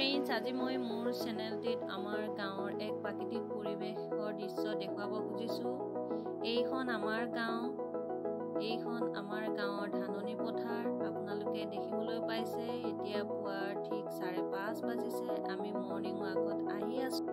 Friends आज मैं मोर चेनेलटित आमार गाँवर एक प्राकृतिक परिवेशर दृश्य देखुवाब खुजिछु। एइखन आमार गाँवर धाननी पथार आपनालोके देखिबोलै पाइसे। एतिया पुवार ठीक 5:30 बाजिसे। आमी मर्निंग वाकत आहि आछु।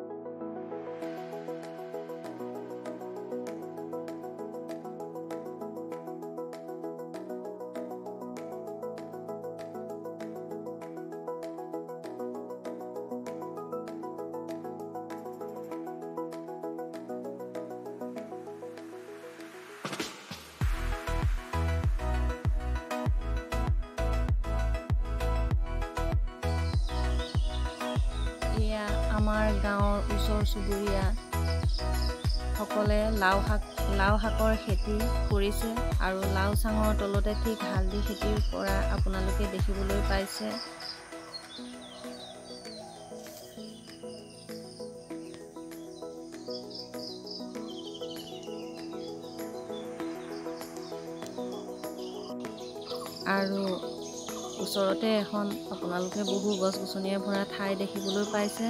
आमार गाँवर ओचर चुबुरिया सकले लाव शाकर खेती करिছে आरो लाव चांगर तलते ठीक हालदी खेतिर কৰা आपनालोके देखिबोलै पाइছে। आरो ওচৰতে এখন আপোনালোকে বহু গছ গছনিয়ে ভৰা ঠাই দেখিবলৈ পাইছে।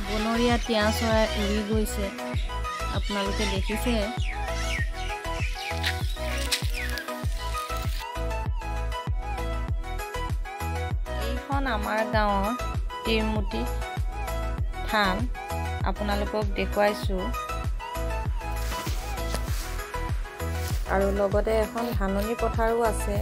বনৰীয়া টিয়া চৰাই উৰি গৈছে আপোনালোকে দেখিছে। आमार गाँवर तिरमुटी थान आपनालोকক देखुवाइछु आरो लगते एखन धाननी पथारो आछे।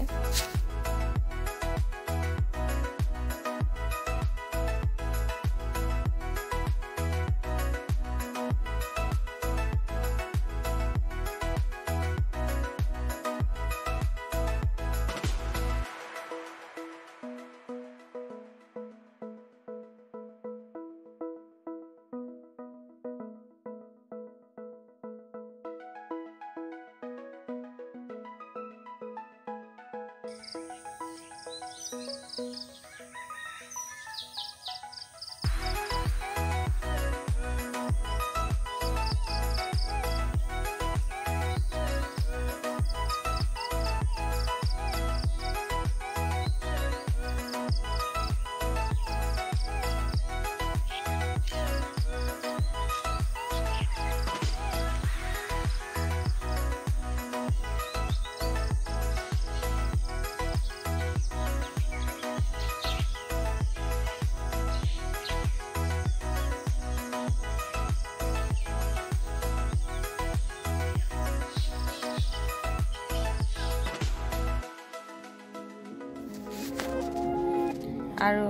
आरो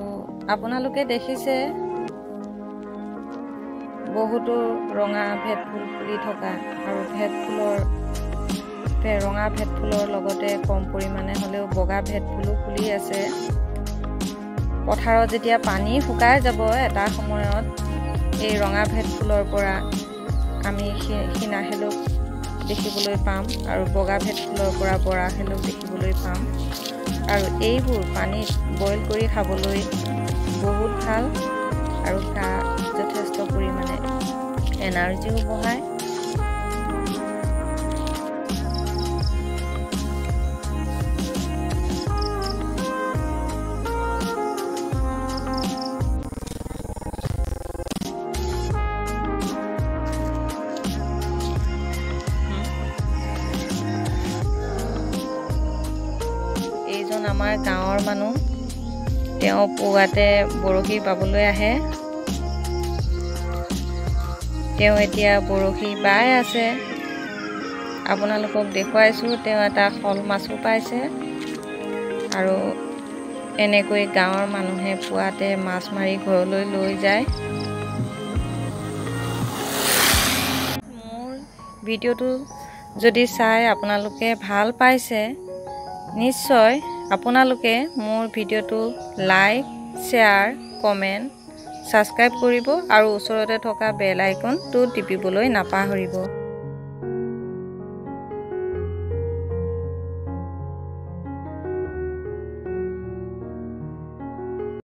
आपनालोके देखिसे बहुतो रंगा भेट फुल फुली थका आरो रंगा भेट फुलर लगते कम परिमाणे हलेও बगा भेट फुलो फुली आछे। पथारत जेतिया पानी हुकाय যাব এটা সময়ত এই रंगा भेट फुलर পৰা আমি হিনা হেলক দেখিবলৈ পাম আৰু बगा भेट फुलर পৰা बरा हेलक দেখিবলৈ পাম। और এইবোৰ পানীত বইল কৰি খাবলৈ বহুত ভাল আৰু কা যথেষ্ট পৰিমাণে এনাৰ্জিও বঢ়ায়। आमार गाँवर मानुह तेও पुवाते बरखी पाবলৈ आহে। तेও এতিয়া बरखी बाय আছে। আপোনালোকক দেখুৱাইছো তেও এটা শল মাছো পাইছে আৰু এনেকৈ গাঁৱৰ মানুহে পুৱাতে মাছ মাৰি ঘৰলৈ লৈ যায়। মোৰ ভিডিওটো যদি চাই আপোনালোকে ভাল পাইছে নিশ্চয় আপোনালোকে মোৰ ভিডিওটো লাইক শেয়াৰ কমেন্ট সাবস্ক্ৰাইব কৰিব আৰু ওচৰতে থকা বেল আইকনটো টিপিবলৈ নাপাহৰিব।